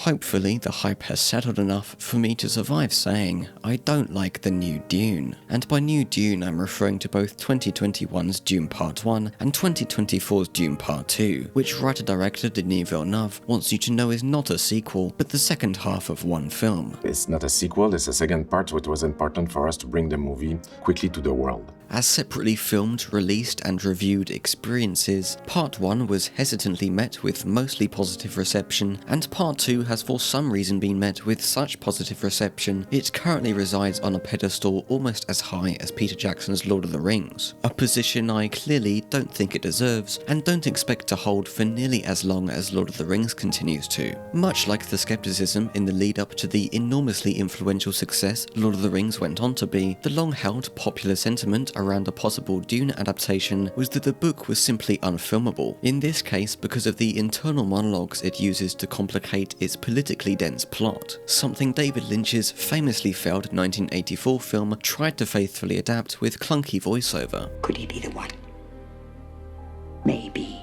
Hopefully the hype has settled enough for me to survive saying I don't like the new Dune. And by new Dune I'm referring to both 2021's Dune Part 1 and 2024's Dune Part 2, which writer-director Denis Villeneuve wants you to know is not a sequel, but the second half of one film. It's not a sequel, it's a second part, so it was important for us to bring the movie quickly to the world. As separately filmed, released and reviewed experiences, Part 1 was hesitantly met with mostly positive reception, and Part 2 has for some reason been met with such positive reception it currently resides on a pedestal almost as high as Peter Jackson's Lord of the Rings, a position I clearly don't think it deserves and don't expect to hold for nearly as long as Lord of the Rings continues to. Much like the skepticism in the lead up to the enormously influential success Lord of the Rings went on to be, the long-held popular sentiment around a possible Dune adaptation was that the book was simply unfilmable, in this case because of the internal monologues it uses to complicate its politically dense plot, something David Lynch's famously failed 1984 film tried to faithfully adapt with clunky voiceover. Could he be the one? Maybe.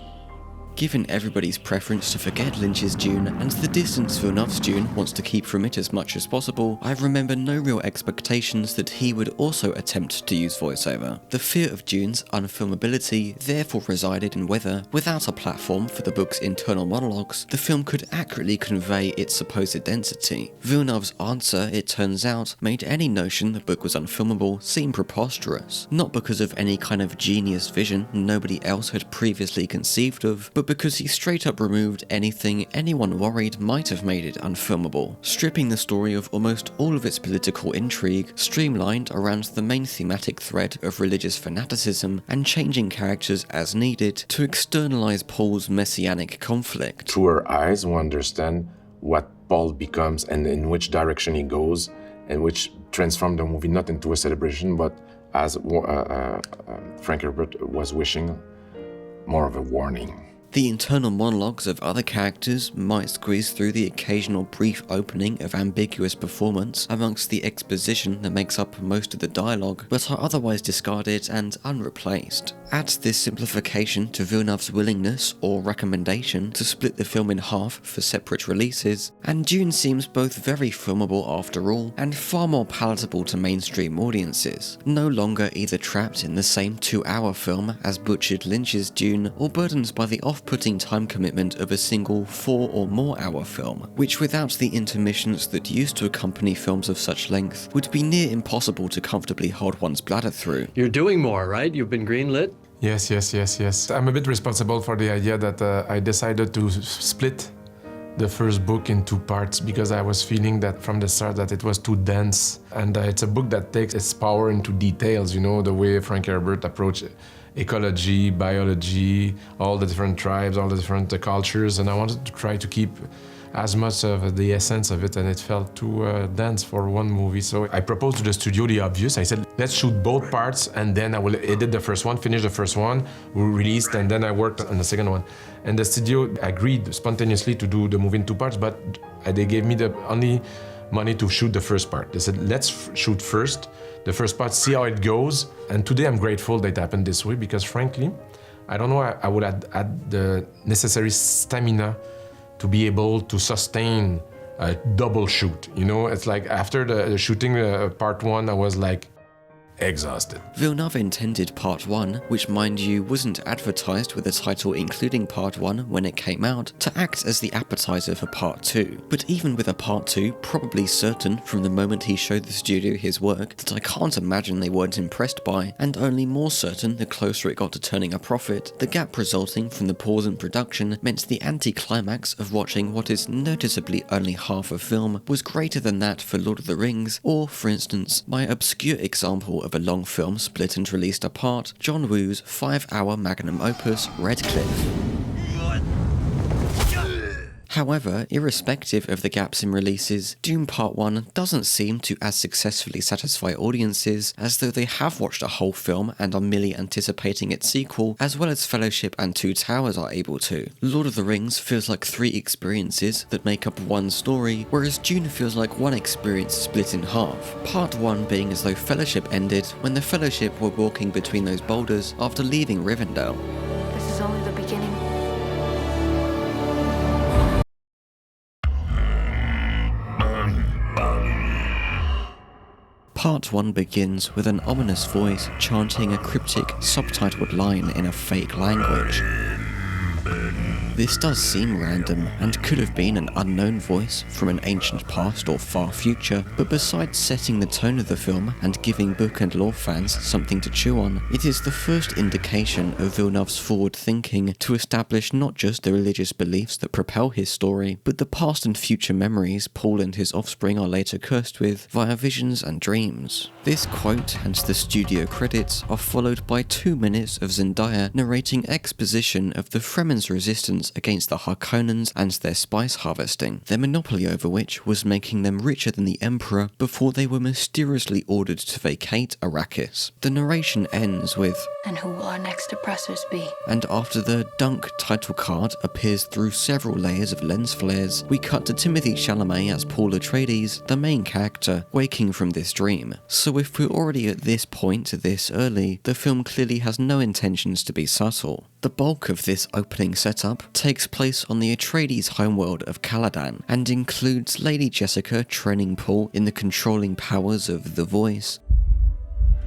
Given everybody's preference to forget Lynch's Dune and the distance Villeneuve's Dune wants to keep from it as much as possible, I remember no real expectations that he would also attempt to use voiceover. The fear of Dune's unfilmability therefore resided in whether, without a platform for the book's internal monologues, the film could accurately convey its supposed density. Villeneuve's answer, it turns out, made any notion the book was unfilmable seem preposterous, not because of any kind of genius vision nobody else had previously conceived of, but because he straight up removed anything anyone worried might have made it unfilmable, stripping the story of almost all of its political intrigue, streamlined around the main thematic thread of religious fanaticism, and changing characters as needed to externalize Paul's messianic conflict. Through her eyes, we understand what Paul becomes and in which direction he goes, and which transformed the movie not into a celebration, but as Frank Herbert was wishing, more of a warning. The internal monologues of other characters might squeeze through the occasional brief opening of ambiguous performance amongst the exposition that makes up most of the dialogue, but are otherwise discarded and unreplaced. Add this simplification to Villeneuve's willingness or recommendation to split the film in half for separate releases, and Dune seems both very filmable after all and far more palatable to mainstream audiences, no longer either trapped in the same 2-hour film as butchered Lynch's Dune or burdened by the off-putting time commitment of a single 4 or more hour film, which without the intermissions that used to accompany films of such length would be near impossible to comfortably hold one's bladder through. You're doing more, right? You've been greenlit? Yes. I'm a bit responsible for the idea that I decided to split the first book in 2 parts because I was feeling that from the start that it was too dense, and it's a book that takes its power into details, you know, the way Frank Herbert approached ecology, biology, all the different tribes, all the different cultures, and I wanted to try to keep as much of the essence of it, and it felt too dense for one movie. So I proposed to the studio the obvious. I said, let's shoot both parts, and then I will edit the first one, finish the first one, we released, and then I worked on the second one. And the studio agreed spontaneously to do the movie in 2 parts, but they gave me the only money to shoot the first part. They said, let's shoot first the first part, see how it goes. And today I'm grateful that it happened this way, because frankly, I don't know, I would add the necessary stamina to be able to sustain a double shoot. You know, it's like after the shooting part 1, I was like exhausted. Villeneuve intended Part 1, which mind you wasn't advertised with a title including Part 1 when it came out, to act as the appetizer for Part 2. But even with a Part 2 probably certain from the moment he showed the studio his work that I can't imagine they weren't impressed by, and only more certain the closer it got to turning a profit, the gap resulting from the pause in production meant the anti-climax of watching what is noticeably only half a film was greater than that for Lord of the Rings, or, for instance, my obscure example of a long film split and released apart, John Woo's 5-hour magnum opus, Redcliffe. However, irrespective of the gaps in releases, Dune Part 1 doesn't seem to as successfully satisfy audiences as though they have watched a whole film and are merely anticipating its sequel, as well as Fellowship and Two Towers are able to. Lord of the Rings feels like 3 experiences that make up one story, whereas Dune feels like one experience split in half. Part 1 being as though Fellowship ended when the Fellowship were walking between those boulders after leaving Rivendell. This is only the beginning. Part 1 begins with an ominous voice chanting a cryptic, subtitled line in a fake language. This does seem random, and could have been an unknown voice from an ancient past or far future, but besides setting the tone of the film and giving book and lore fans something to chew on, it is the first indication of Villeneuve's forward thinking to establish not just the religious beliefs that propel his story, but the past and future memories Paul and his offspring are later cursed with via visions and dreams. This quote and the studio credits are followed by 2 minutes of Zendaya narrating exposition of the Fremen's resistance against the Harkonnens and their spice harvesting, their monopoly over which was making them richer than the Emperor before they were mysteriously ordered to vacate Arrakis. The narration ends with, "And who will our next oppressors be?" And after the Dunk title card appears through several layers of lens flares, we cut to Timothée Chalamet as Paul Atreides, the main character, waking from this dream. So if we're already at this point this early, the film clearly has no intentions to be subtle. The bulk of this opening setup takes place on the Atreides homeworld of Caladan, and includes Lady Jessica training Paul in the controlling powers of the voice,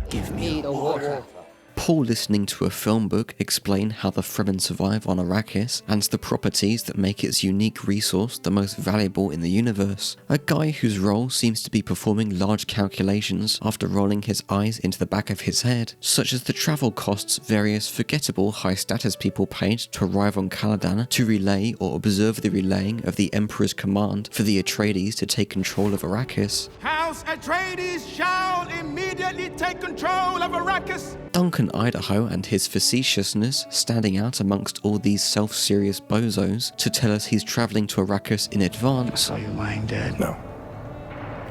Give me the water. Paul listening to a film book explain how the Fremen survive on Arrakis and the properties that make its unique resource the most valuable in the universe, a guy whose role seems to be performing large calculations after rolling his eyes into the back of his head, such as the travel costs various forgettable high-status people paid to arrive on Caladan to relay or observe the relaying of the Emperor's command for the Atreides to take control of Arrakis. House Atreides shall immediately take control of Arrakis. Duncan Idaho and his facetiousness standing out amongst all these self-serious bozos to tell us he's travelling to Arrakis in advance. Are you lying dead? No.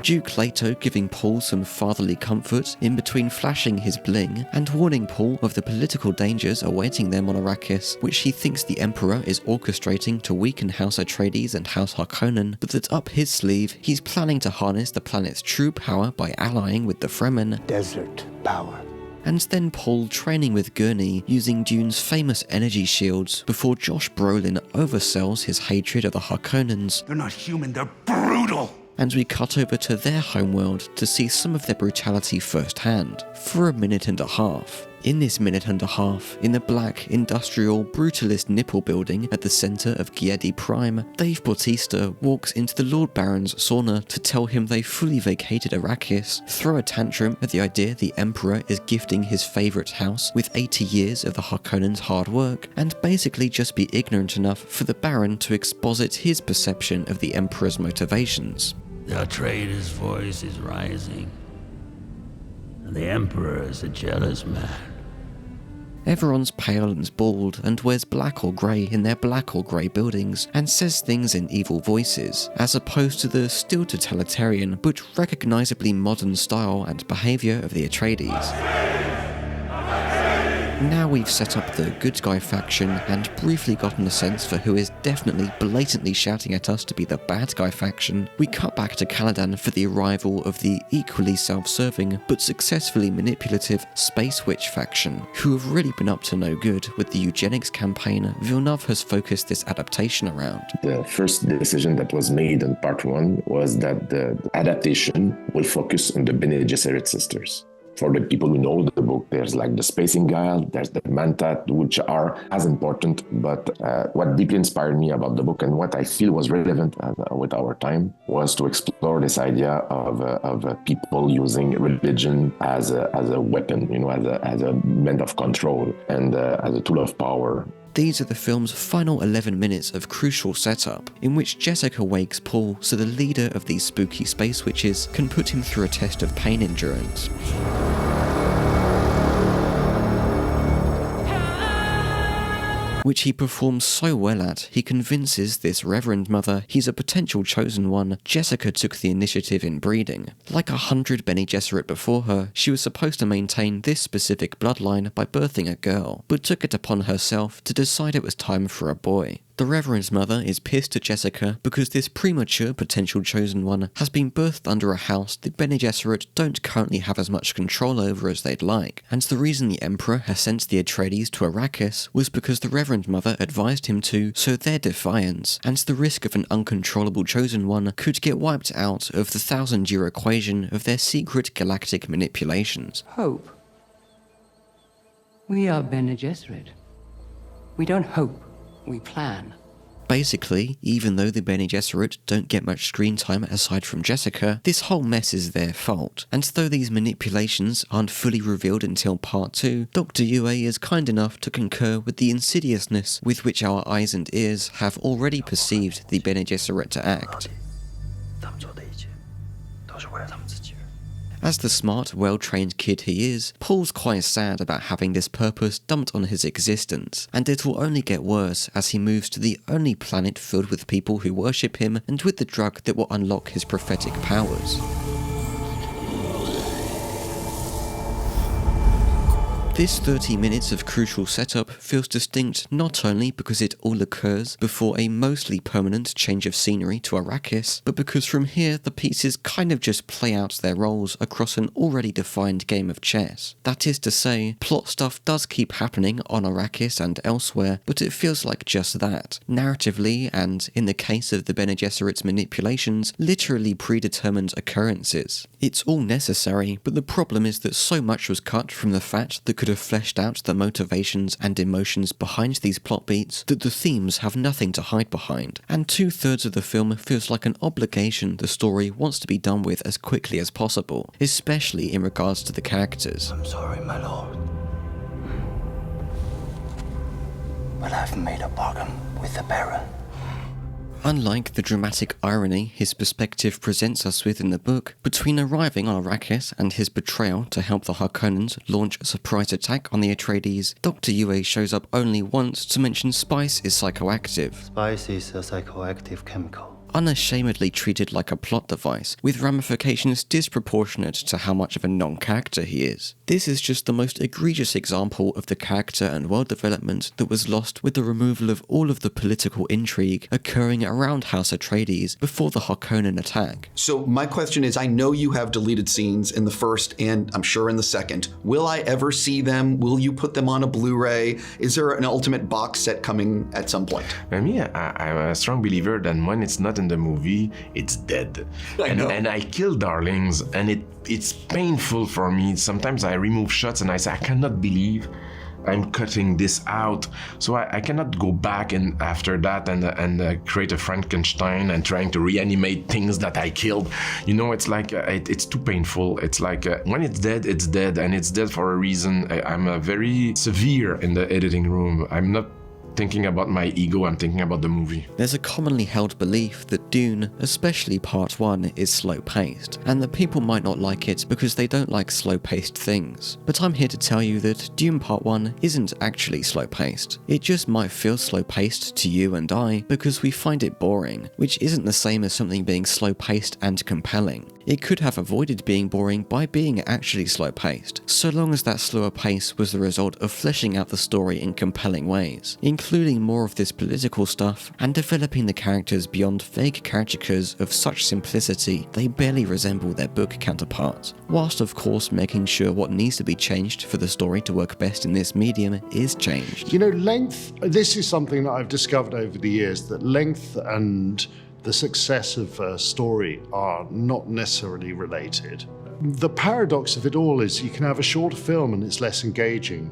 Duke Leto giving Paul some fatherly comfort in between flashing his bling and warning Paul of the political dangers awaiting them on Arrakis, which he thinks the Emperor is orchestrating to weaken House Atreides and House Harkonnen, but that up his sleeve he's planning to harness the planet's true power by allying with the Fremen. Desert power. And then Paul training with Gurney using Dune's famous energy shields before Josh Brolin oversells his hatred of the Harkonnens. They're not human, they're brutal. And we cut over to their homeworld to see some of their brutality firsthand, for a minute and a half. In this minute and a half, in the black, industrial, brutalist nipple building at the centre of Giedi Prime, Dave Bautista walks into the Lord Baron's sauna to tell him they fully vacated Arrakis, throw a tantrum at the idea the Emperor is gifting his favourite house with 80 years of the Harkonnens' hard work, and basically just be ignorant enough for the Baron to exposit his perception of the Emperor's motivations. The Atreides' voice is rising. The Emperor is a jealous man. Everyone's pale and bald and wears black or grey in their black or grey buildings and says things in evil voices, as opposed to the still totalitarian but recognisably modern style and behaviour of the Atreides. Now we've set up the good guy faction and briefly gotten a sense for who is definitely blatantly shouting at us to be the bad guy faction, we cut back to Caladan for the arrival of the equally self-serving but successfully manipulative Space Witch faction, who have really been up to no good with the eugenics campaign Villeneuve has focused this adaptation around. The first decision that was made in part 1 was that the adaptation will focus on the Bene Gesserit sisters. For the people who know the book, there's like the Spacing Guile, there's the Mantat, which are as important, but what deeply inspired me about the book and what I feel was relevant with our time was to explore this idea of people using religion as a weapon, as a means of control and as a tool of power. These are the film's final 11 minutes of crucial setup, in which Jessica wakes Paul so the leader of these spooky space witches can put him through a test of pain endurance, which he performs so well at, he convinces this Reverend Mother he's a potential chosen one. Jessica took the initiative in breeding. Like 100 Bene Gesserit before her, she was supposed to maintain this specific bloodline by birthing a girl, but took it upon herself to decide it was time for a boy. The Reverend's mother is pissed at Jessica because this premature potential chosen one has been birthed under a house the Bene Gesserit don't currently have as much control over as they'd like, and the reason the Emperor has sent the Atreides to Arrakis was because the Reverend Mother advised him to, so their defiance, and the risk of an uncontrollable chosen one could get wiped out of the 1,000-year equation of their secret galactic manipulations. Hope. We are Bene Gesserit. We don't hope, we plan. Basically, even though the Bene Gesserit don't get much screen time aside from Jessica, this whole mess is their fault, and though these manipulations aren't fully revealed until part 2, Dr. Yue is kind enough to concur with the insidiousness with which our eyes and ears have already perceived the Bene Gesserit to act. As the smart, well-trained kid he is, Paul's quite sad about having this purpose dumped on his existence, and it will only get worse as he moves to the only planet filled with people who worship him and with the drug that will unlock his prophetic powers. This 30 minutes of crucial setup feels distinct not only because it all occurs before a mostly permanent change of scenery to Arrakis, but because from here the pieces kind of just play out their roles across an already defined game of chess. That is to say, plot stuff does keep happening on Arrakis and elsewhere, but it feels like just that. Narratively, and in the case of the Bene Gesserit's manipulations, literally predetermined occurrences. It's all necessary, but the problem is that so much was cut from the fact that could have fleshed out the motivations and emotions behind these plot beats that the themes have nothing to hide behind, and 2/3 of the film feels like an obligation the story wants to be done with as quickly as possible, especially in regards to the characters. I'm sorry, my lord. But I've made a bargain with the Baron. Unlike the dramatic irony his perspective presents us with in the book, between arriving on Arrakis and his betrayal to help the Harkonnens launch a surprise attack on the Atreides, Dr. Yue shows up only once to mention spice is psychoactive. Spice is a psychoactive chemical. Unashamedly treated like a plot device, with ramifications disproportionate to how much of a non-character he is. This is just the most egregious example of the character and world development that was lost with the removal of all of the political intrigue occurring around House Atreides before the Harkonnen attack. So my question is, I know you have deleted scenes in the first and I'm sure in the second. Will I ever see them? Will you put them on a Blu-ray? Is there an ultimate box set coming at some point? For me, I'm a strong believer that when it's not in the movie, it's dead. And I kill darlings, and it's painful for me. Sometimes I remove shots and I say, I cannot believe I'm cutting this out. So I cannot go back and after that and create a Frankenstein and trying to reanimate things that I killed. You know, it's like, it's too painful. It's like, when it's dead, and it's dead for a reason. I'm very severe in the editing room. I'm not thinking about my ego, I'm thinking about the movie. There's a commonly held belief that Dune, especially part 1, is slow-paced, and that people might not like it because they don't like slow-paced things. But I'm here to tell you that Dune part 1 isn't actually slow-paced. It just might feel slow-paced to you and I because we find it boring, which isn't the same as something being slow-paced and compelling. It could have avoided being boring by being actually slow-paced, so long as that slower pace was the result of fleshing out the story in compelling ways, including more of this political stuff and developing the characters beyond vague caricatures of such simplicity they barely resemble their book counterparts, whilst of course making sure what needs to be changed for the story to work best in this medium is changed. You know, length, this is something that I've discovered over the years, that length and the success of a story are not necessarily related. The paradox of it all is you can have a shorter film and it's less engaging.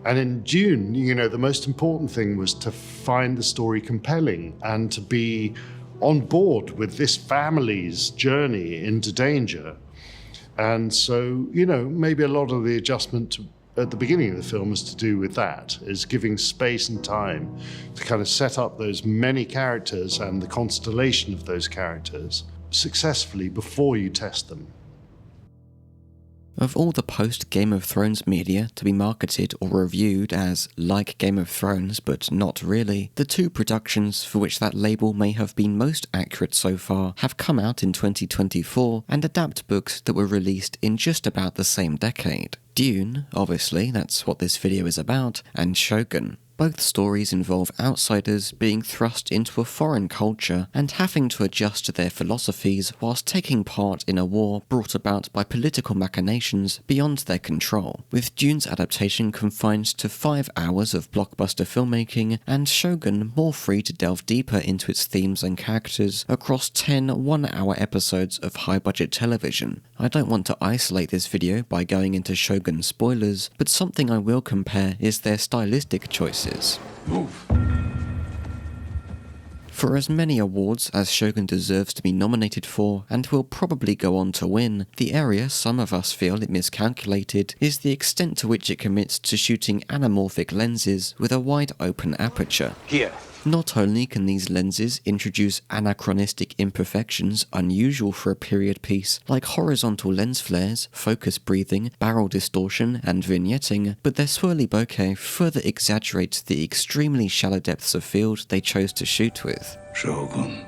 And in Dune, you know, the most important thing was to find the story compelling and to be on board with this family's journey into danger. And so, you know, maybe a lot of the adjustment at the beginning of the film is to do with that, is giving space and time to kind of set up those many characters and the constellation of those characters successfully before you test them. Of all the post-Game of Thrones media to be marketed or reviewed as like Game of Thrones but not really, the two productions for which that label may have been most accurate so far have come out in 2024 and adapt books that were released in just about the same decade. Dune, obviously, that's what this video is about, and Shogun. Both stories involve outsiders being thrust into a foreign culture and having to adjust to their philosophies whilst taking part in a war brought about by political machinations beyond their control, with Dune's adaptation confined to 5 hours of blockbuster filmmaking and Shogun more free to delve deeper into its themes and characters across 10 one-hour episodes of high-budget television. I don't want to isolate this video by going into Shogun spoilers, but something I will compare is their stylistic choices. Move. For as many awards as Shogun deserves to be nominated for, and will probably go on to win, the area some of us feel it miscalculated is the extent to which it commits to shooting anamorphic lenses with a wide open aperture. Here. Not only can these lenses introduce anachronistic imperfections unusual for a period piece, like horizontal lens flares, focus breathing, barrel distortion, and vignetting, but their swirly bokeh further exaggerates the extremely shallow depths of field they chose to shoot with. Shogun.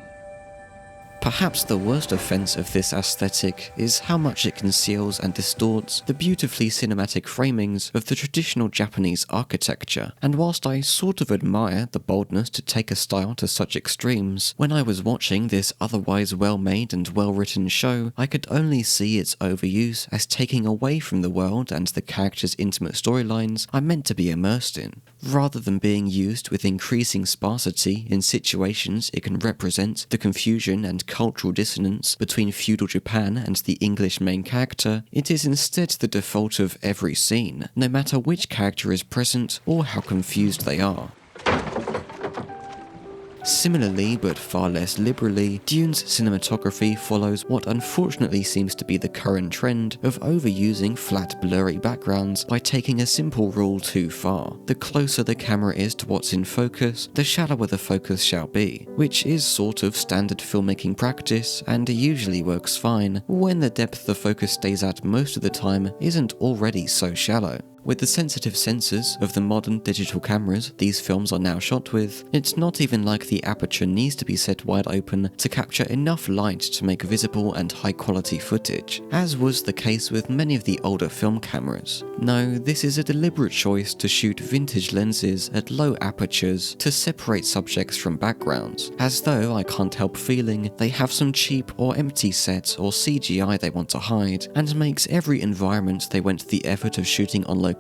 Perhaps the worst offence of this aesthetic is how much it conceals and distorts the beautifully cinematic framings of the traditional Japanese architecture, and whilst I sort of admire the boldness to take a style to such extremes, when I was watching this otherwise well-made and well-written show, I could only see its overuse as taking away from the world and the characters' intimate storylines I'm meant to be immersed in, rather than being used with increasing sparsity in situations it can represent the confusion and cultural dissonance between feudal Japan and the English main character. It is instead the default of every scene, no matter which character is present or how confused they are. Similarly, but far less liberally, Dune's cinematography follows what unfortunately seems to be the current trend of overusing flat, blurry backgrounds by taking a simple rule too far. The closer the camera is to what's in focus, the shallower the focus shall be, which is sort of standard filmmaking practice and usually works fine when the depth the focus stays at most of the time isn't already so shallow. With the sensitive sensors of the modern digital cameras these films are now shot with, it's not even like the aperture needs to be set wide open to capture enough light to make visible and high quality footage, as was the case with many of the older film cameras. No, this is a deliberate choice to shoot vintage lenses at low apertures to separate subjects from backgrounds, as though I can't help feeling they have some cheap or empty set or CGI they want to hide, and makes every environment they went to the effort of shooting on location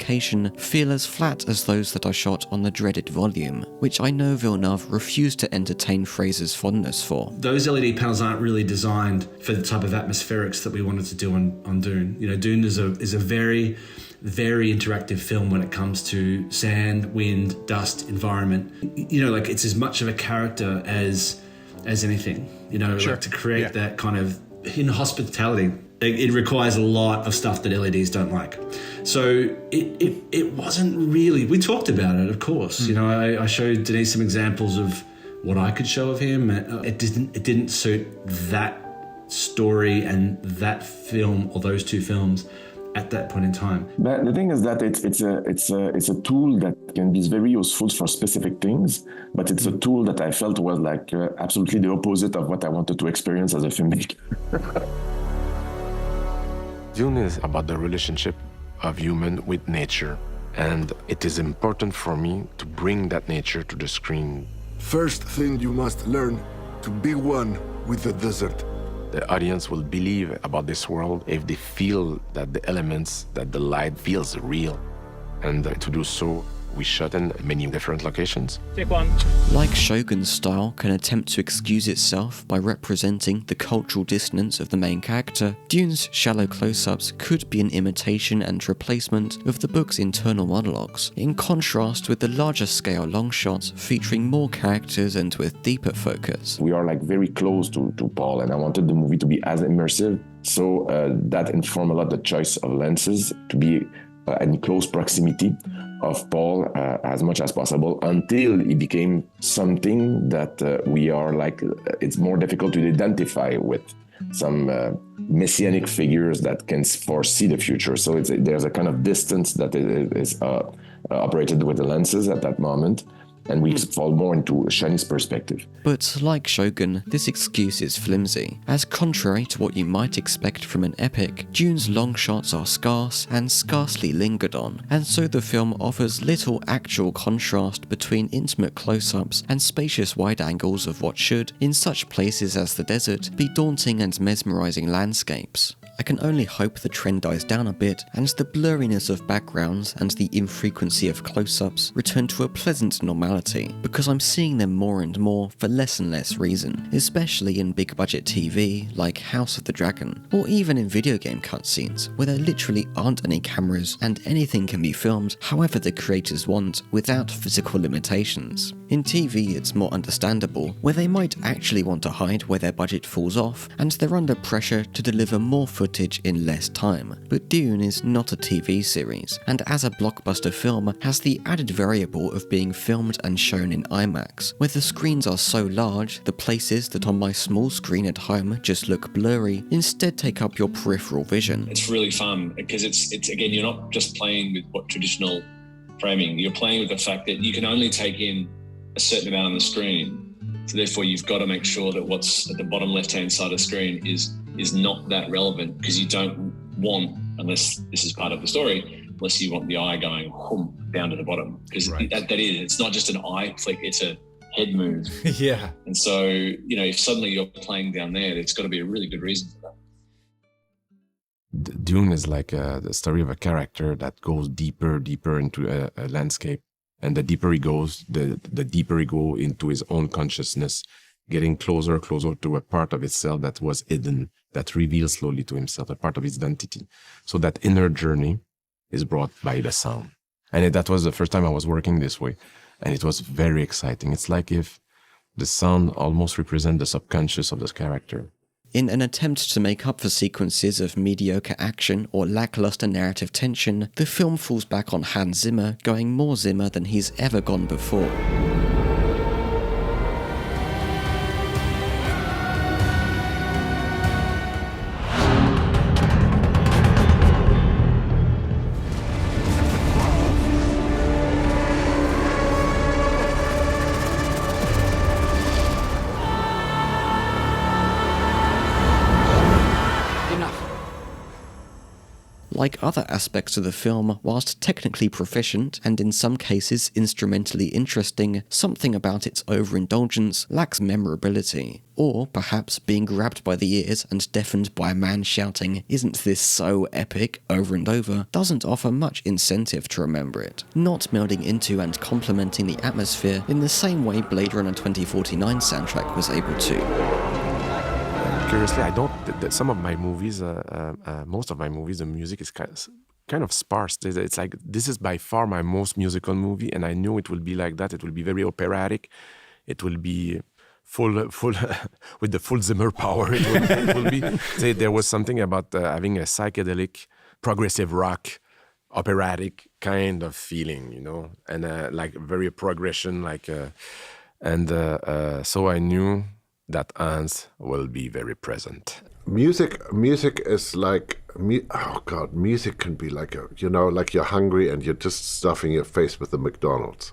feel as flat as those that are shot on the dreaded volume, which I know Villeneuve refused to entertain Fraser's fondness for. Those LED panels aren't really designed for the type of atmospherics that we wanted to do on Dune. You know, Dune is a very, very interactive film when it comes to sand, wind, dust, environment. You know, like it's as much of a character as anything. You know, sure. Like to create that kind of in hospitality. It requires a lot of stuff that LEDs don't like. So it wasn't really, we talked about it, of course. You know, I showed Denis some examples of what I could show of him. It didn't suit that story and that film or those two films at that point in time. But the thing is that it's a tool that can be very useful for specific things, but it's a tool that I felt was like absolutely the opposite of what I wanted to experience as a filmmaker. Dune is about the relationship of human with nature, and it is important for me to bring that nature to the screen. First thing you must learn, to be one with the desert. The audience will believe about this world if they feel that the elements, that the light feels real. And to do so, we shot in many different locations. Take one. Like Shogun's style can attempt to excuse itself by representing the cultural dissonance of the main character, Dune's shallow close-ups could be an imitation and replacement of the book's internal monologues, in contrast with the larger scale long shots featuring more characters and with deeper focus. We are like very close to Paul, and I wanted the movie to be as immersive, so that informed a lot the choice of lenses to be in close proximity of Paul as much as possible until he became something that we are like, it's more difficult to identify with, some messianic figures that can foresee the future. So there's a kind of distance that is operated with the lenses at that moment. and we fall more into Chinese perspective. But like Shogun, this excuse is flimsy, as contrary to what you might expect from an epic, Dune's long shots are scarce and scarcely lingered on, and so the film offers little actual contrast between intimate close-ups and spacious wide angles of what should, in such places as the desert, be daunting and mesmerizing landscapes. I can only hope the trend dies down a bit and the blurriness of backgrounds and the infrequency of close-ups return to a pleasant normality, because I'm seeing them more and more for less and less reason, especially in big budget TV like House of the Dragon, or even in video game cutscenes where there literally aren't any cameras and anything can be filmed however the creators want without physical limitations. In TV it's more understandable, where they might actually want to hide where their budget falls off and they're under pressure to deliver more footage in less time. But Dune is not a TV series, and as a blockbuster film has the added variable of being filmed and shown in IMAX, where the screens are so large, the places that on my small screen at home just look blurry instead take up your peripheral vision. It's really fun because it's again, you're not just playing with what traditional framing, you're playing with the fact that you can only take in a certain amount on the screen. So therefore you've got to make sure that what's at the bottom left-hand side of the screen is not that relevant, because you don't want, unless this is part of the story, unless you want the eye going down to the bottom. Because it's not just an eye flick, it's a head move. Yeah. And so, if suddenly you're playing down there, it's got to be a really good reason for that. Dune is like the story of a character that goes deeper into a landscape. And the deeper he goes, the deeper he goes into his own consciousness, getting closer to a part of itself that was hidden, that reveals slowly to himself, a part of his identity. So that inner journey is brought by the sound. And that was the first time I was working this way. And it was very exciting. It's like if the sound almost represents the subconscious of this character. In an attempt to make up for sequences of mediocre action or lackluster narrative tension, the film falls back on Hanz Zimmer going more Zimmer than he's ever gone before. Like other aspects of the film, whilst technically proficient and in some cases instrumentally interesting, something about its overindulgence lacks memorability. Or perhaps being grabbed by the ears and deafened by a man shouting, "Isn't this so epic?" over and over, doesn't offer much incentive to remember it, not melding into and complementing the atmosphere in the same way Blade Runner 2049 soundtrack was able to. Curiously, some of my movies, most of my movies, the music is kind of sparse. It's like, this is by far my most musical movie, and I knew it will be like that. It will be very operatic. It will be full with the full Zimmer power. It will be. There was something about having a psychedelic, progressive rock, operatic kind of feeling, and like very progression, so I knew that Hanz will be very present. Music is like, music can be like like you're hungry and you're just stuffing your face with the McDonald's.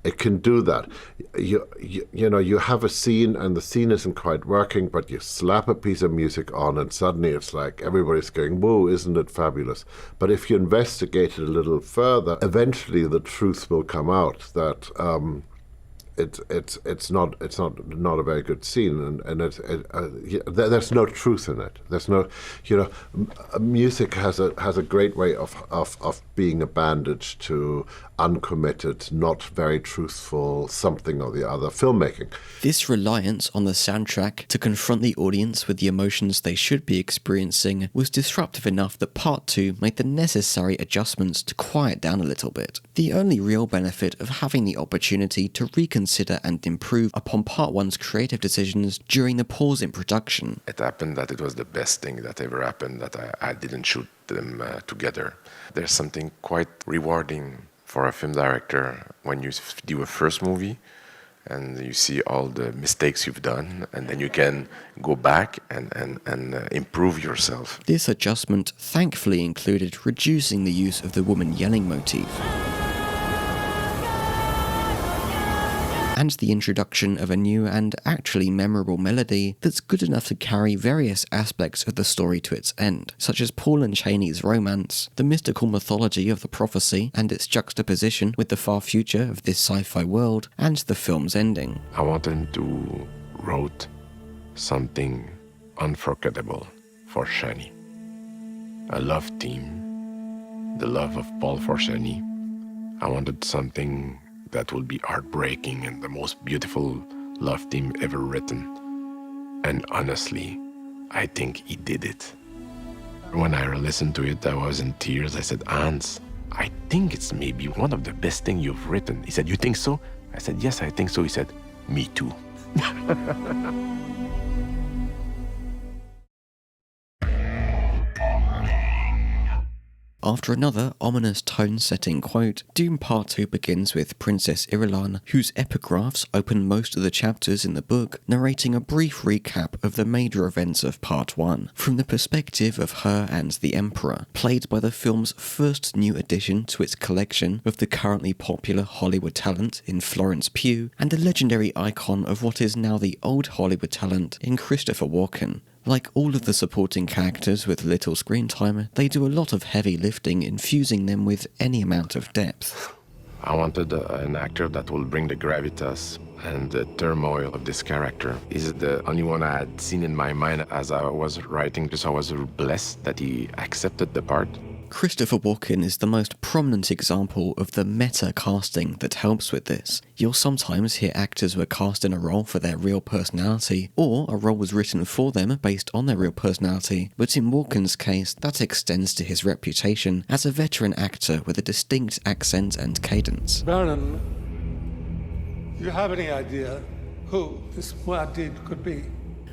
It can do that. You have a scene and the scene isn't quite working, but you slap a piece of music on and suddenly it's like everybody's going, "Whoa, isn't it fabulous?" But if you investigate it a little further, eventually the truth will come out that it's not a very good scene, and there's no truth in it. There's no, music has a great way of being a bandage to uncommitted, not very truthful something or the other filmmaking. This reliance on the soundtrack to confront the audience with the emotions they should be experiencing was disruptive enough that Part 2 made the necessary adjustments to quiet down a little bit. The only real benefit of having the opportunity to reconsider and improve upon Part 1's creative decisions during the pause in production. It happened that it was the best thing that ever happened, that I didn't shoot them together. There's something quite rewarding for a film director when you do a first movie and you see all the mistakes you've done, and then you can go back and improve yourself. This adjustment thankfully included reducing the use of the woman yelling motif. and the introduction of a new and actually memorable melody that's good enough to carry various aspects of the story to its end, such as Paul and Cheney's romance, the mystical mythology of the prophecy and its juxtaposition with the far future of this sci-fi world, and the film's ending. I wanted to write something unforgettable for Shani. A love theme, the love of Paul for Shani. I wanted something that would be heartbreaking and the most beautiful love theme ever written. And honestly, I think he did it. When I listened to it, I was in tears. I said, Hanz, I think it's maybe one of the best things you've written. He said, you think so? I said, yes, I think so. He said, me too. After another ominous tone-setting quote, Dune Part 2 begins with Princess Irulan, whose epigraphs open most of the chapters in the book, narrating a brief recap of the major events of Part 1, from the perspective of her and the Emperor, played by the film's first new addition to its collection of the currently popular Hollywood talent in Florence Pugh, and a legendary icon of what is now the old Hollywood talent in Christopher Walken. Like all of the supporting characters with little screen time, they do a lot of heavy lifting, infusing them with any amount of depth. I wanted an actor that will bring the gravitas and the turmoil of this character. He's the only one I had seen in my mind as I was writing this. I was blessed that he accepted the part. Christopher Walken is the most prominent example of the meta casting that helps with this. You'll sometimes hear actors were cast in a role for their real personality, or a role was written for them based on their real personality, but in Walken's case, that extends to his reputation as a veteran actor with a distinct accent and cadence. Baron, do you have any idea who this Muad'Dib could be?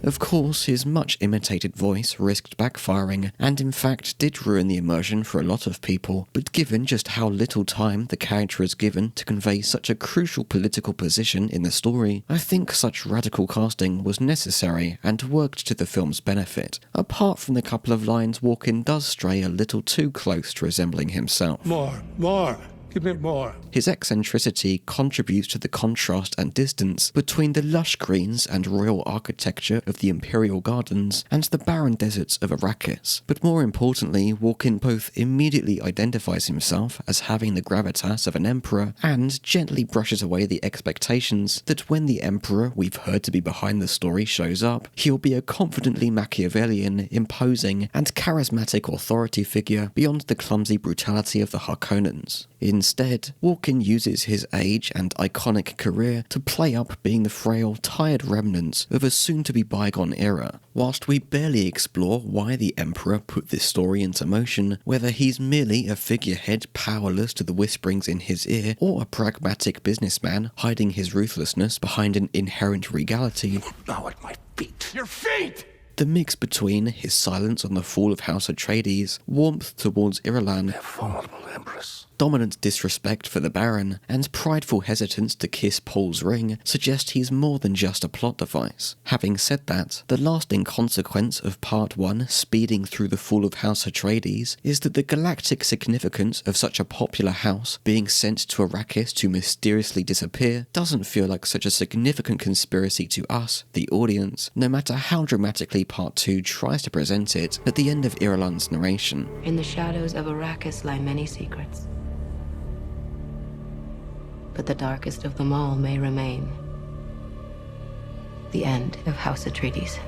Of course, his much imitated voice risked backfiring, and in fact did ruin the immersion for a lot of people, but given just how little time the character is given to convey such a crucial political position in the story, I think such radical casting was necessary and worked to the film's benefit. Apart from the couple of lines, Walken does stray a little too close to resembling himself. More. Give me more. His eccentricity contributes to the contrast and distance between the lush greens and royal architecture of the Imperial Gardens and the barren deserts of Arrakis. But more importantly, Walken both immediately identifies himself as having the gravitas of an emperor and gently brushes away the expectations that when the emperor we've heard to be behind the story shows up, he'll be a confidently Machiavellian, imposing, and charismatic authority figure beyond the clumsy brutality of the Harkonnens. Instead, Walken uses his age and iconic career to play up being the frail, tired remnants of a soon-to-be bygone era, whilst we barely explore why the Emperor put this story into motion, whether he's merely a figurehead powerless to the whisperings in his ear, or a pragmatic businessman hiding his ruthlessness behind an inherent regality. Now at my feet. Your feet! The mix between his silence on the fall of House Atreides, warmth towards Irulan, Formidable Empress. dominant disrespect for the Baron, and prideful hesitance to kiss Paul's ring suggest he's more than just a plot device. Having said that, the lasting consequence of Part 1 speeding through the fall of House Atreides is that the galactic significance of such a popular house being sent to Arrakis to mysteriously disappear doesn't feel like such a significant conspiracy to us, the audience, no matter how dramatically Part 2 tries to present it at the end of Irulan's narration. In the shadows of Arrakis lie many secrets. But the darkest of them all may remain. The end of House Atreides.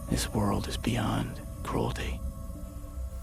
This world is beyond cruelty.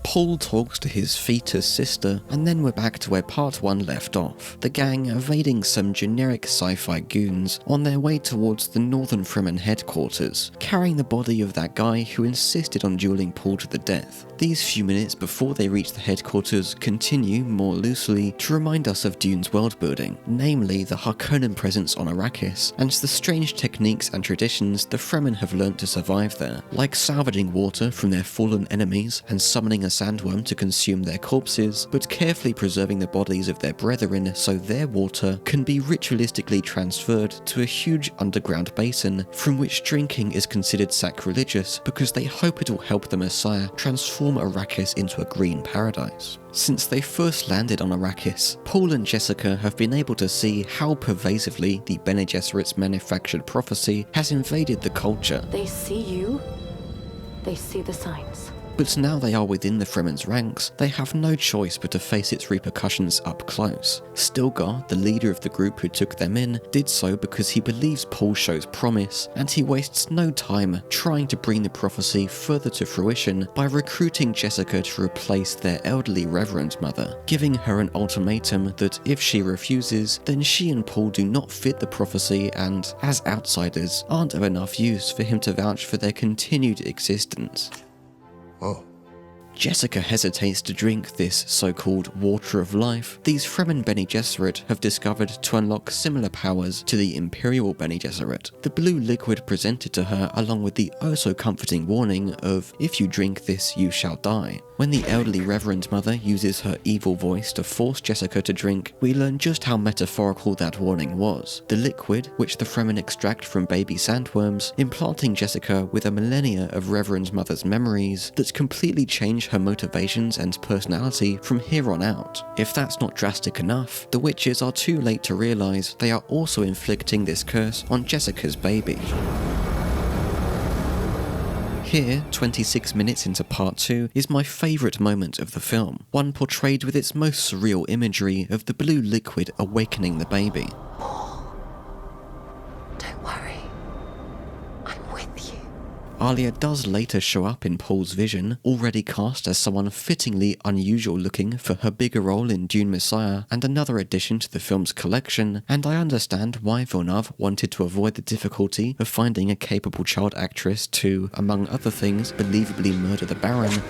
Paul talks to his fetus sister, and then we're back to where Part 1 left off, the gang evading some generic sci-fi goons on their way towards the Northern Fremen headquarters, carrying the body of that guy who insisted on dueling Paul to the death. These few minutes before they reach the headquarters continue, more loosely, to remind us of Dune's world building, namely the Harkonnen presence on Arrakis, and the strange techniques and traditions the Fremen have learnt to survive there, like salvaging water from their fallen enemies and summoning assassins sandworm to consume their corpses, but carefully preserving the bodies of their brethren so their water can be ritualistically transferred to a huge underground basin from which drinking is considered sacrilegious because they hope it'll help the Messiah transform Arrakis into a green paradise. Since they first landed on Arrakis, Paul and Jessica have been able to see how pervasively the Bene Gesserit's manufactured prophecy has invaded the culture. They see you, they see the signs. But now they are within the Fremen's ranks, they have no choice but to face its repercussions up close. Stilgar, the leader of the group who took them in, did so because he believes Paul shows promise, and he wastes no time trying to bring the prophecy further to fruition by recruiting Jessica to replace their elderly Reverend Mother, giving her an ultimatum that if she refuses, then she and Paul do not fit the prophecy and, as outsiders, aren't of enough use for him to vouch for their continued existence. Oh. Jessica hesitates to drink this so-called water of life these Fremen Bene Gesserit have discovered to unlock similar powers to the Imperial Bene Gesserit. The blue liquid presented to her along with the oh-so-comforting warning of, if you drink this you shall die. When the elderly Reverend Mother uses her evil voice to force Jessica to drink, we learn just how metaphorical that warning was. The liquid, which the Fremen extract from baby sandworms, implanting Jessica with a millennia of Reverend Mother's memories that completely change her motivations and personality from here on out. If that's not drastic enough, the witches are too late to realise they are also inflicting this curse on Jessica's baby. Here, 26 minutes into part 2, is my favourite moment of the film, one portrayed with its most surreal imagery of the blue liquid awakening the baby. Don't worry. I'm with you. Alia does later show up in Paul's vision, already cast as someone fittingly unusual looking for her bigger role in Dune Messiah and another addition to the film's collection, and I understand why Villeneuve wanted to avoid the difficulty of finding a capable child actress to, among other things, believably murder the Baron.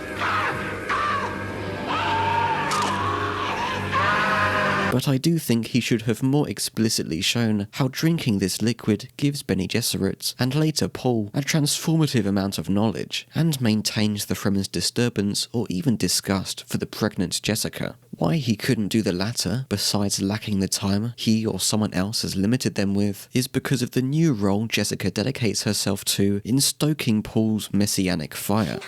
But I do think he should have more explicitly shown how drinking this liquid gives Bene Gesserit, and later Paul, a transformative amount of knowledge, and maintains the Fremen's disturbance or even disgust for the pregnant Jessica. Why he couldn't do the latter, besides lacking the time he or someone else has limited them with, is because of the new role Jessica dedicates herself to in stoking Paul's messianic fire.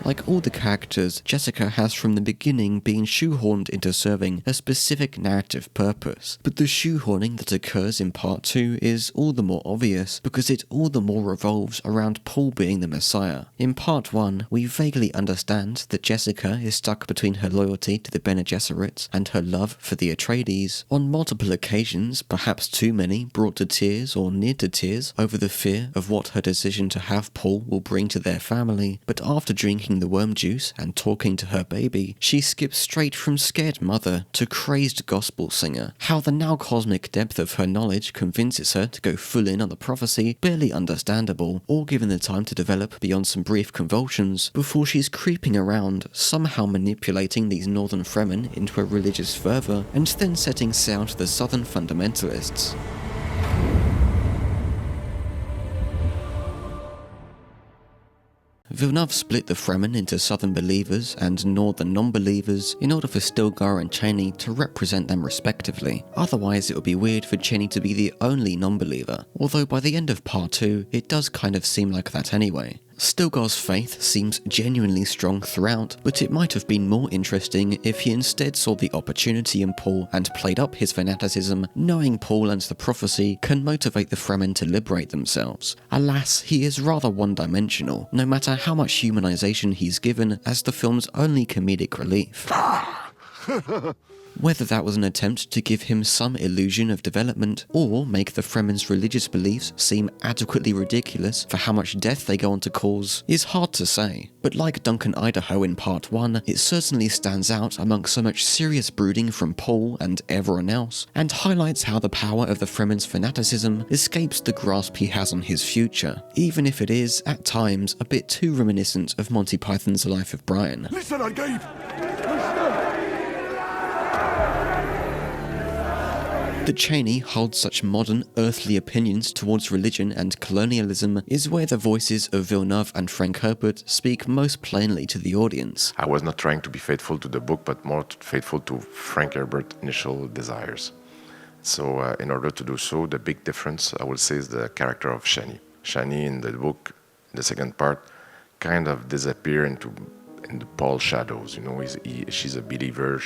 Like all the characters, Jessica has from the beginning been shoehorned into serving a specific narrative purpose, but the shoehorning that occurs in part 2 is all the more obvious because it all the more revolves around Paul being the Messiah. In part 1, we vaguely understand that Jessica is stuck between her loyalty to the Bene Gesserit and her love for the Atreides, on multiple occasions, perhaps too many, brought to tears or near to tears over the fear of what her decision to have Paul will bring to their family, but after drinking the worm juice and talking to her baby, she skips straight from scared mother to crazed gospel singer. How the now cosmic depth of her knowledge convinces her to go full in on the prophecy, barely understandable, or given the time to develop beyond some brief convulsions, before she's creeping around, somehow manipulating these northern Fremen into a religious fervour, and then setting sail to the southern fundamentalists. Villeneuve split the Fremen into southern believers and northern non-believers in order for Stilgar and Chani to represent them respectively. Otherwise it would be weird for Chani to be the only non-believer, although by the end of part 2 it does kind of seem like that anyway. Stilgar's faith seems genuinely strong throughout, but it might have been more interesting if he instead saw the opportunity in Paul and played up his fanaticism, knowing Paul and the prophecy can motivate the Fremen to liberate themselves. Alas, he is rather one-dimensional, no matter how much humanization he's given as the film's only comedic relief. Whether that was an attempt to give him some illusion of development, or make the Fremen's religious beliefs seem adequately ridiculous for how much death they go on to cause, is hard to say. But like Duncan Idaho in part 1, it certainly stands out amongst so much serious brooding from Paul and everyone else, and highlights how the power of the Fremen's fanaticism escapes the grasp he has on his future, even if it is, at times, a bit too reminiscent of Monty Python's The Life of Brian. Listen, Gabe! That Chaney holds such modern, earthly opinions towards religion and colonialism is where the voices of Villeneuve and Frank Herbert speak most plainly to the audience. I was not trying to be faithful to the book, but more faithful to Frank Herbert's initial desires. So in order to do so, the big difference, I would say, is the character of Shani. Shani in the book, in the second part, kind of disappear into Paul's shadows. You know, she's a believer,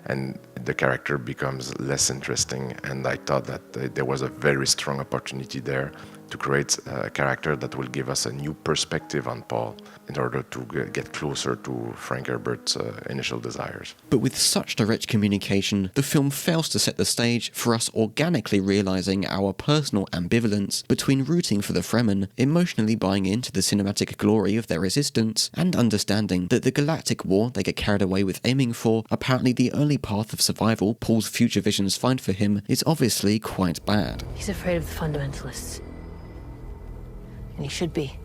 and the character becomes less interesting. And I thought that there was a very strong opportunity there to create a character that will give us a new perspective on Paul in order to get closer to Frank Herbert's initial desires. But with such direct communication, the film fails to set the stage for us organically realizing our personal ambivalence between rooting for the Fremen, emotionally buying into the cinematic glory of their resistance, and understanding that the galactic war they get carried away with aiming for, apparently the only path of survival Paul's future visions find for him, is obviously quite bad. He's afraid of the fundamentalists. And he should be.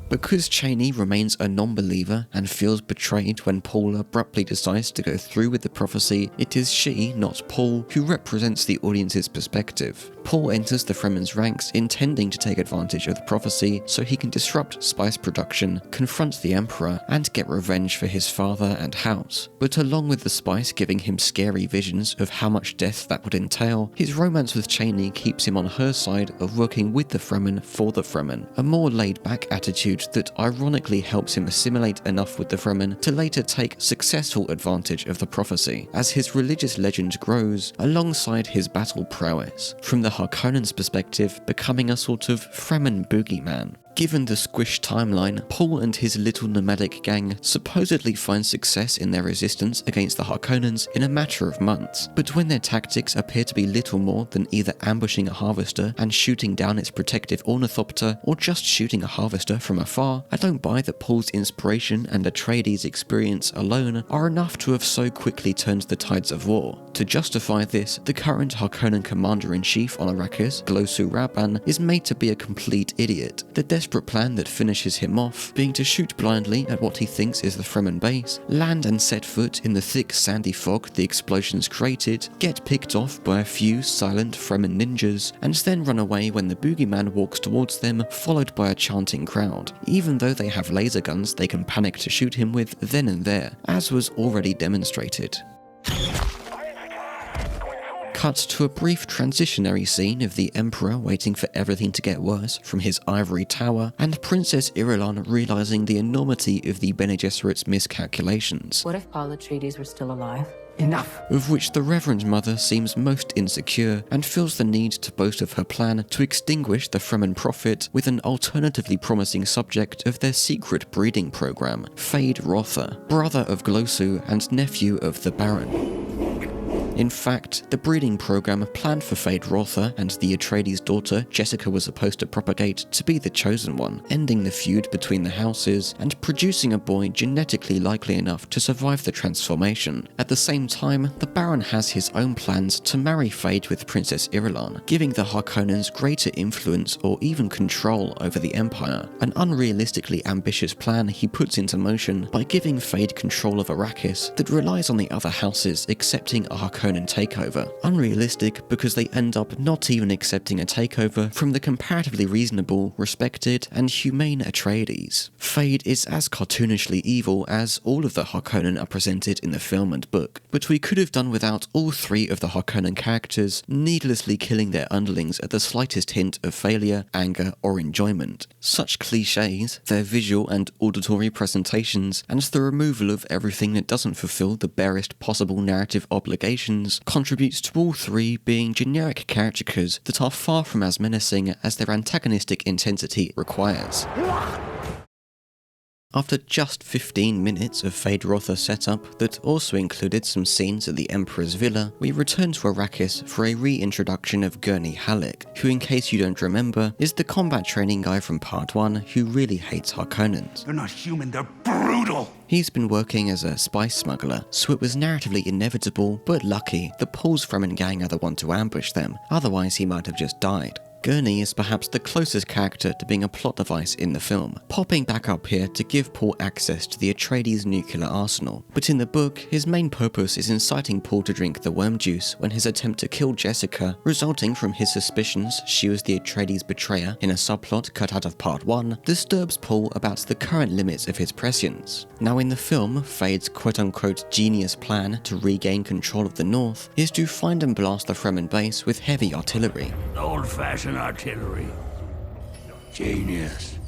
Because Chaney remains a non-believer and feels betrayed when Paul abruptly decides to go through with the prophecy, it is she, not Paul, who represents the audience's perspective. Paul enters the Fremen's ranks intending to take advantage of the prophecy so he can disrupt spice production, confront the Emperor, and get revenge for his father and house. But along with the spice giving him scary visions of how much death that would entail, his romance with Chaney keeps him on her side of working with the Fremen for the Fremen, a more laid-back attitude that ironically helps him assimilate enough with the Fremen to later take successful advantage of the prophecy, as his religious legend grows alongside his battle prowess, from the Harkonnen's perspective becoming a sort of Fremen boogeyman. Given the squished timeline, Paul and his little nomadic gang supposedly find success in their resistance against the Harkonnens in a matter of months, but when their tactics appear to be little more than either ambushing a harvester and shooting down its protective ornithopter, or just shooting a harvester from afar, I don't buy that Paul's inspiration and Atreides' experience alone are enough to have so quickly turned the tides of war. To justify this, the current Harkonnen commander-in-chief on Arrakis, Glossu Rabban, is made to be a complete idiot. The desperate plan that finishes him off being to shoot blindly at what he thinks is the Fremen base, land and set foot in the thick sandy fog the explosions created, get picked off by a few silent Fremen ninjas, and then run away when the boogeyman walks towards them, followed by a chanting crowd, even though they have laser guns they can panic to shoot him with then and there, as was already demonstrated. Cut to a brief transitionary scene of the Emperor waiting for everything to get worse from his ivory tower, and Princess Irulan realizing the enormity of the Bene Gesserit's miscalculations. What if Paul Atreides were still alive? Enough! Of which the Reverend Mother seems most insecure and feels the need to boast of her plan to extinguish the Fremen prophet with an alternatively promising subject of their secret breeding program, Fade Rotha, brother of Glossu and nephew of the Baron. In fact, the breeding program planned for Fade Rotha and the Atreides' daughter Jessica was supposed to propagate to be the chosen one, ending the feud between the houses and producing a boy genetically likely enough to survive the transformation. At the same time, the Baron has his own plans to marry Fade with Princess Irulan, giving the Harkonnens greater influence or even control over the Empire, an unrealistically ambitious plan he puts into motion by giving Fade control of Arrakis that relies on the other houses accepting a Harkonnen takeover. Unrealistic because they end up not even accepting a takeover from the comparatively reasonable, respected, and humane Atreides. Fade is as cartoonishly evil as all of the Harkonnen are presented in the film and book, but we could have done without all three of the Harkonnen characters needlessly killing their underlings at the slightest hint of failure, anger, or enjoyment. Such cliches, their visual and auditory presentations, and the removal of everything that doesn't fulfill the barest possible narrative obligations contributes to all three being generic caricatures that are far from as menacing as their antagonistic intensity requires. After just 15 minutes of Fade Rotha setup that also included some scenes at the Emperor's villa, we return to Arrakis for a reintroduction of Gurney Halleck, who, in case you don't remember, is the combat training guy from Part 1 who really hates Harkonnens. They're not human, they're brutal! He's been working as a spice smuggler, so it was narratively inevitable, but lucky, that Paul's Fremen gang are the one to ambush them, otherwise he might have just died. Gurney is perhaps the closest character to being a plot device in the film, popping back up here to give Paul access to the Atreides' nuclear arsenal. But in the book, his main purpose is inciting Paul to drink the worm juice when his attempt to kill Jessica, resulting from his suspicions she was the Atreides betrayer in a subplot cut out of Part 1, disturbs Paul about the current limits of his prescience. Now in the film, Fade's quote-unquote genius plan to regain control of the North is to find and blast the Fremen base with heavy artillery. Old-fashioned artillery. Genius.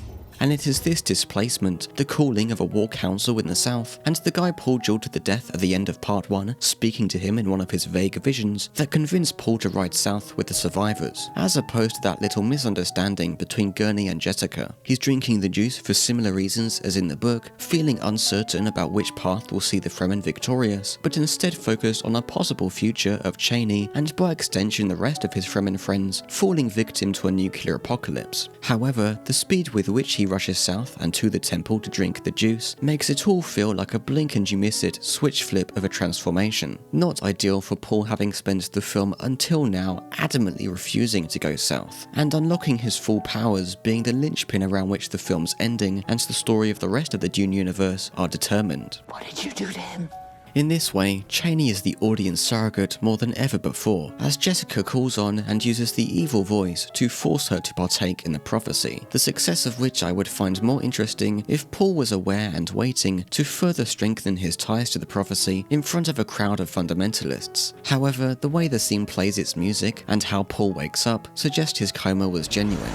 And it is this displacement, the calling of a war council in the south, and the guy Paul dueled to the death at the end of Part 1, speaking to him in one of his vague visions, that convinced Paul to ride south with the survivors, as opposed to that little misunderstanding between Gurney and Jessica. He's drinking the juice for similar reasons as in the book, feeling uncertain about which path will see the Fremen victorious, but instead focused on a possible future of Chani, and by extension the rest of his Fremen friends, falling victim to a nuclear apocalypse. However, the speed with which he rushes south and to the temple to drink the juice makes it all feel like a blink and you miss it switch flip of a transformation. Not ideal for Paul, having spent the film until now adamantly refusing to go south, and unlocking his full powers being the linchpin around which the film's ending and the story of the rest of the Dune universe are determined. What did you do to him? In this way, Chani is the audience surrogate more than ever before, as Jessica calls on and uses the evil voice to force her to partake in the prophecy, the success of which I would find more interesting if Paul was aware and waiting to further strengthen his ties to the prophecy in front of a crowd of fundamentalists. However, the way the scene plays its music and how Paul wakes up suggest his coma was genuine.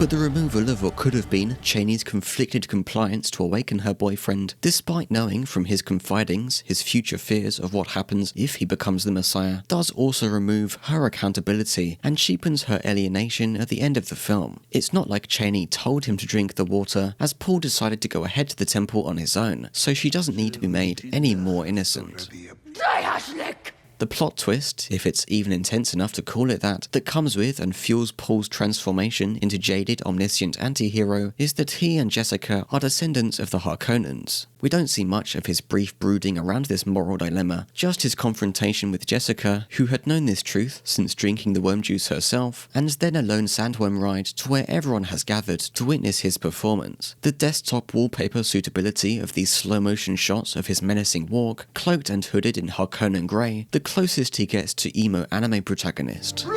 But the removal of what could have been Chani's conflicted compliance to awaken her boyfriend, despite knowing from his confidings his future fears of what happens if he becomes the Messiah, does also remove her accountability and cheapens her alienation at the end of the film. It's not like Chani told him to drink the water, as Paul decided to go ahead to the temple on his own, so she doesn't need to be made any more innocent. The plot twist, if it's even intense enough to call it that comes with and fuels Paul's transformation into jaded, omniscient anti-hero is that he and Jessica are descendants of the Harkonnens. We don't see much of his brief brooding around this moral dilemma, just his confrontation with Jessica, who had known this truth since drinking the worm juice herself, and then a lone sandworm ride to where everyone has gathered to witness his performance. The desktop wallpaper suitability of these slow-motion shots of his menacing walk, cloaked and hooded in Harkonnen grey, the closest he gets to emo anime protagonist.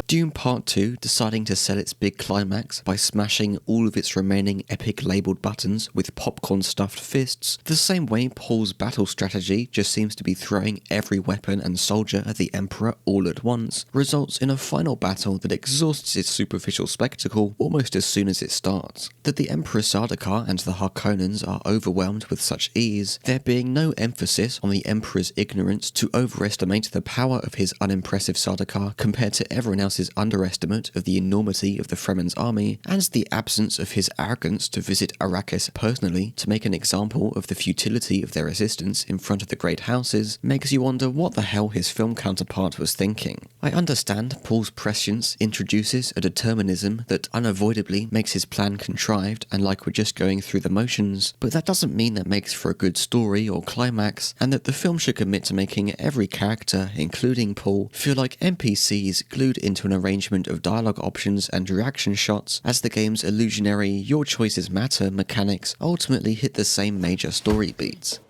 Dune Part 2 deciding to sell its big climax by smashing all of its remaining epic labelled buttons with popcorn-stuffed fists, the same way Paul's battle strategy just seems to be throwing every weapon and soldier at the Emperor all at once, results in a final battle that exhausts its superficial spectacle almost as soon as it starts. That the Emperor Sardaukar and the Harkonnens are overwhelmed with such ease, there being no emphasis on the Emperor's ignorance to overestimate the power of his unimpressive Sardaukar compared to everyone else's underestimate of the enormity of the Fremen's army, and the absence of his arrogance to visit Arrakis personally to make an example of the futility of their resistance in front of the great houses, makes you wonder what the hell his film counterpart was thinking. I understand Paul's prescience introduces a determinism that unavoidably makes his plan contrived and like we're just going through the motions, but that doesn't mean that makes for a good story or climax, and that the film should commit to making every character, including Paul, feel like NPCs glued into an arrangement of dialogue options and reaction shots, as the game's illusionary "your choices matter" mechanics ultimately hit the same major story beats.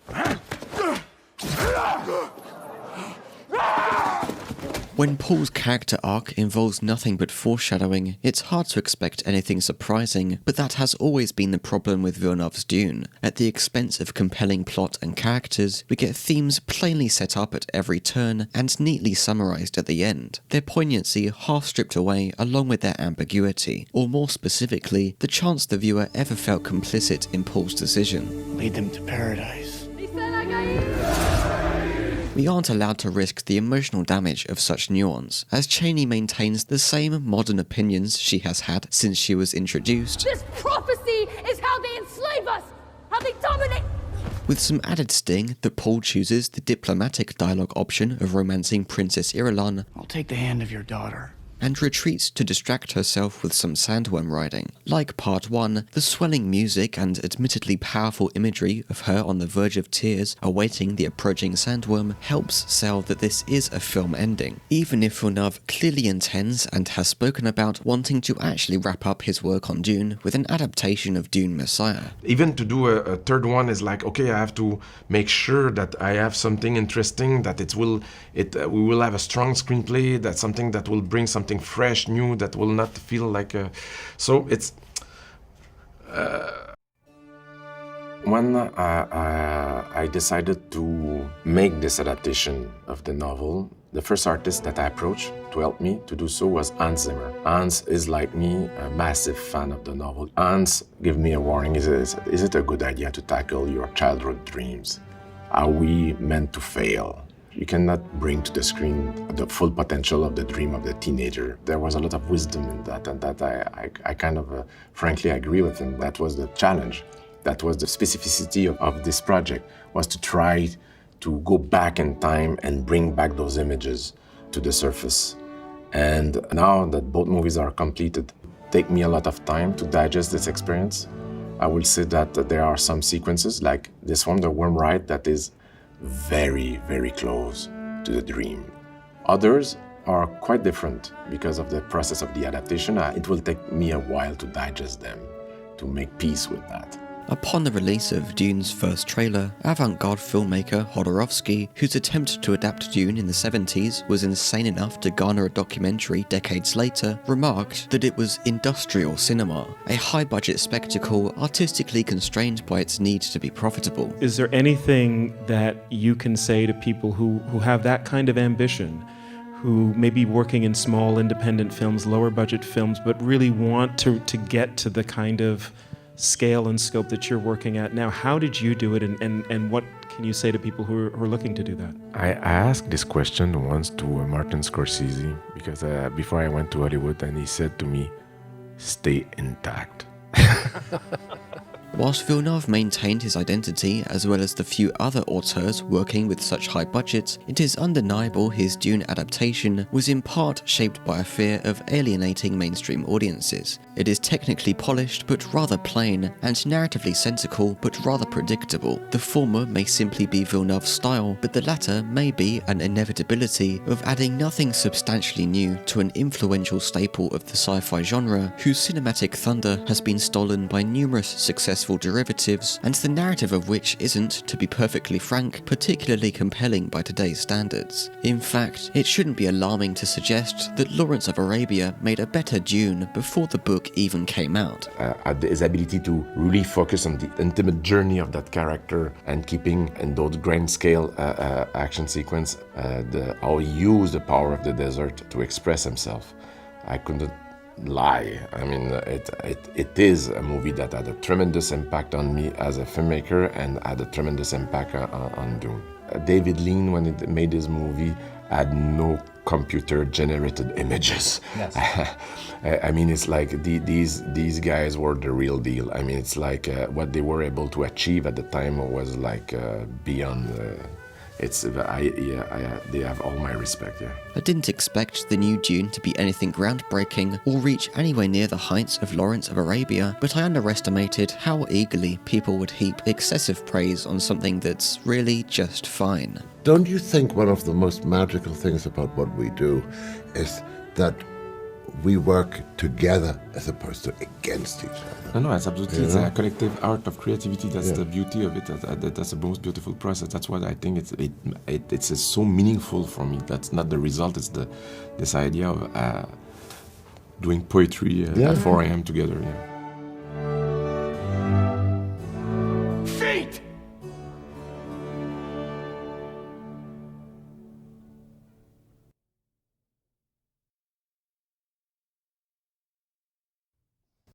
When Paul's character arc involves nothing but foreshadowing, it's hard to expect anything surprising, but that has always been the problem with Villeneuve's Dune. At the expense of compelling plot and characters, we get themes plainly set up at every turn and neatly summarized at the end, their poignancy half stripped away along with their ambiguity, or more specifically, the chance the viewer ever felt complicit in Paul's decision. Lead them to paradise. We aren't allowed to risk the emotional damage of such nuance, as Chani maintains the same modern opinions she has had since she was introduced. This prophecy is how they enslave us! How they dominate! With some added sting that Paul chooses the diplomatic dialogue option of romancing Princess Irulan. I'll take the hand of your daughter. and retreats to distract herself with some sandworm riding. Like Part 1, the swelling music and admittedly powerful imagery of her on the verge of tears awaiting the approaching sandworm helps sell that this is a film ending, even if Villeneuve clearly intends and has spoken about wanting to actually wrap up his work on Dune with an adaptation of Dune Messiah. Even to do a third one is like, okay, I have to make sure that I have something interesting, that we will have a strong screenplay, that's something that will bring something fresh, new, that will not feel like a... So it's... When I decided to make this adaptation of the novel, the first artist that I approached to help me to do so was Hanz Zimmer. Hanz is, like me, a massive fan of the novel. Hanz gave me a warning. Is it a good idea to tackle your childhood dreams? Are we meant to fail? You cannot bring to the screen the full potential of the dream of the teenager. There was a lot of wisdom in that, and that I kind of frankly agree with him. That was the challenge. That was the specificity of this project, was to try to go back in time and bring back those images to the surface. And now that both movies are completed, it takes me a lot of time to digest this experience. I will say that there are some sequences, like this one, the worm ride, that is very, very close to the dream. Others are quite different because of the process of the adaptation. It will take me a while to digest them, to make peace with that. Upon the release of Dune's first trailer, avant-garde filmmaker Jodorowsky, whose attempt to adapt Dune in the 70s was insane enough to garner a documentary decades later, remarked that it was industrial cinema, a high-budget spectacle artistically constrained by its need to be profitable. Is there anything that you can say to people who have that kind of ambition, who may be working in small independent films, lower budget films, but really want to get to the kind of scale and scope that you're working at now? How did you do it, and what can you say to people who are looking to do that? I asked this question once to Martin Scorsese, because before I went to Hollywood, and he said to me, stay intact. Whilst Villeneuve maintained his identity as well as the few other auteurs working with such high budgets, it is undeniable his Dune adaptation was in part shaped by a fear of alienating mainstream audiences. It is technically polished but rather plain, and narratively sensical but rather predictable. The former may simply be Villeneuve's style, but the latter may be an inevitability of adding nothing substantially new to an influential staple of the sci-fi genre, whose cinematic thunder has been stolen by numerous successful derivatives, and the narrative of which isn't, to be perfectly frank, particularly compelling by today's standards. In fact, it shouldn't be alarming to suggest that Lawrence of Arabia made a better Dune before the book even came out. His ability to really focus on the intimate journey of that character and keeping in those grand scale action sequence, how he used the power of the desert to express himself. I couldn't lie. I mean, it is a movie that had a tremendous impact on me as a filmmaker and had a tremendous impact on Dune. David Lean, when he made this movie, had no computer-generated images. Yes. I mean, it's like these guys were the real deal. I mean, it's like what they were able to achieve at the time was like beyond. They have all my respect, yeah. I didn't expect the new Dune to be anything groundbreaking or reach anywhere near the heights of Lawrence of Arabia, but I underestimated how eagerly people would heap excessive praise on something that's really just fine. Don't you think one of the most magical things about what we do is that we work together as opposed to against each other? No, it's absolutely. It's a collective art of creativity. That's the beauty of it. That's the most beautiful process. That's what I think it's so meaningful for me. That's not the result. It's this idea of doing poetry at 4 a.m. together. Yeah. Feet!